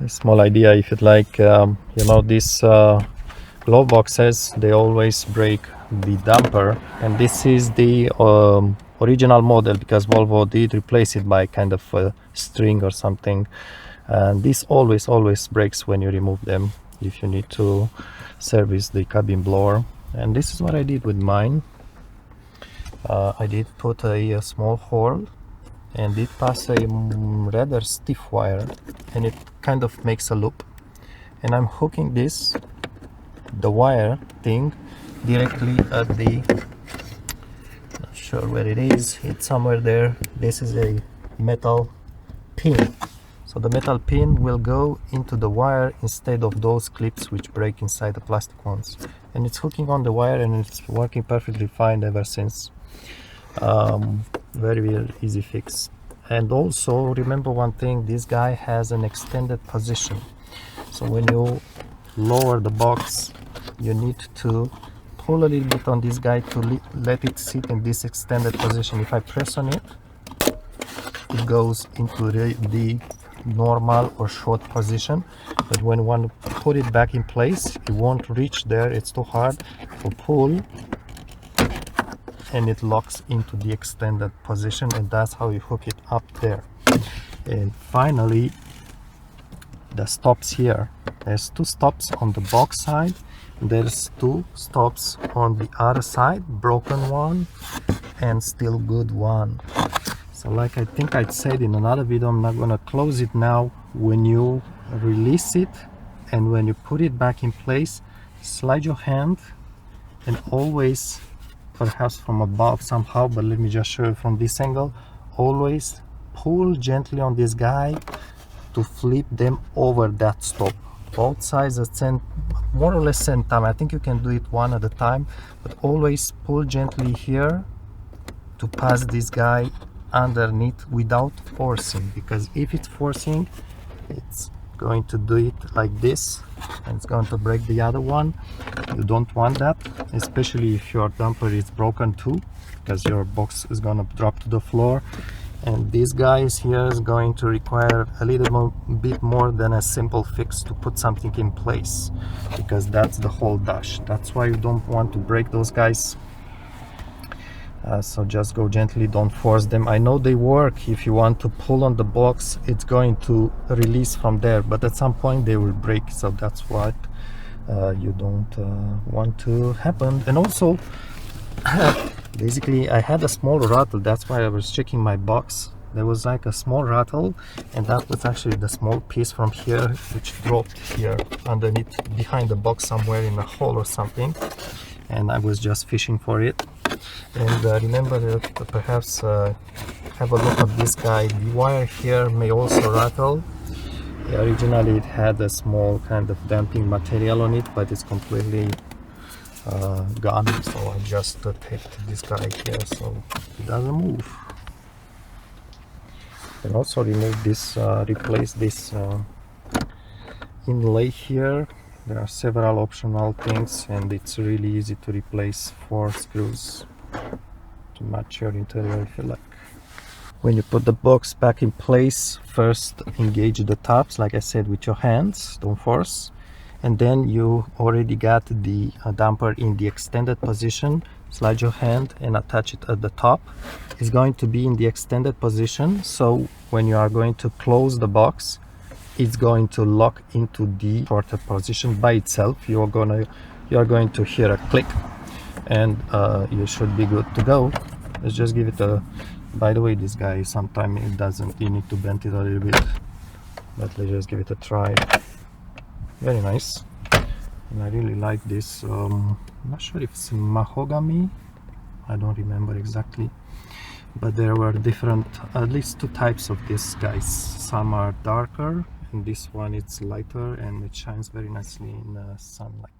A small idea, if you'd like, you know, these glove boxes, they always break the damper, and this is the original model, because Volvo did replace it by kind of a string or something, and this always breaks when you remove them if you need to service the cabin blower. And this is what I did with mine. I did put a small hole and it passes a rather stiff wire, and it kind of makes a loop, and I'm hooking the wire thing directly at the, not sure where it is, it's somewhere there. This is a metal pin, so the metal pin will go into the wire instead of those clips which break inside the plastic ones, and it's hooking on the wire and it's working perfectly fine ever since. Very easy fix. And also remember one thing, this guy has an extended position, so when you lower the box you need to pull a little bit on this guy to let it sit in this extended position. If I press on it, it goes into the normal or short position, but when one put it back in place it won't reach there, it's too hard to pull, and it locks into the extended position, and that's how you hook it up there. And finally, the stops here, there's two stops on the box side, there's two stops on the other side, broken one and still good one. So like I think I said in another video, I'm not gonna close it now. When you release it and when you put it back in place, slide your hand and always, perhaps from above somehow, but let me just show you from this angle, always pull gently on this guy to flip them over that stop, both sides at more or less same time. I think you can do it one at a time, but always pull gently here to pass this guy underneath without forcing, because if it's forcing it's going to do it like this and it's going to break the other one. You don't want that, especially if your damper is broken too, because your box is going to drop to the floor, and this guy here is going to require a little bit more than a simple fix to put something in place, because that's the whole dash. That's why you don't want to break those guys. So just go gently, don't force them. I know they work. If you want to pull on the box, it's going to release from there, but at some point they will break, so that's what you don't want to happen. And also basically I had a small rattle, that's why I was checking my box. There was like a small rattle, and that was actually the small piece from here which dropped here underneath behind the box somewhere in a hole or something, and I was just fishing for it. And remember that perhaps have a look at this guy. The wire here may also rattle. Originally it had a small kind of damping material on it, but it's completely gone, so I just taped this guy here so it doesn't move. And also remove this, replace this inlay here. There are several optional things, and it's really easy to replace 4 screws to match your interior if you like. When you put the box back in place, first engage the tabs, like I said, with your hands, don't force, and then you already got the damper in the extended position. Slide your hand and attach it at the top. It's going to be in the extended position, so when you are going to close the box, it's going to lock into the shorter position by itself. You are going to hear a click, and you should be good to go. Let's just give it a, by the way, this guy sometimes it doesn't, you need to bend it a little bit, but let's just give it a try. Very nice, and I really like this. I'm not sure if it's mahogany, I don't remember exactly, but there were different, at least 2 types of these guys. Some are darker and this one it's lighter, and it shines very nicely in sunlight.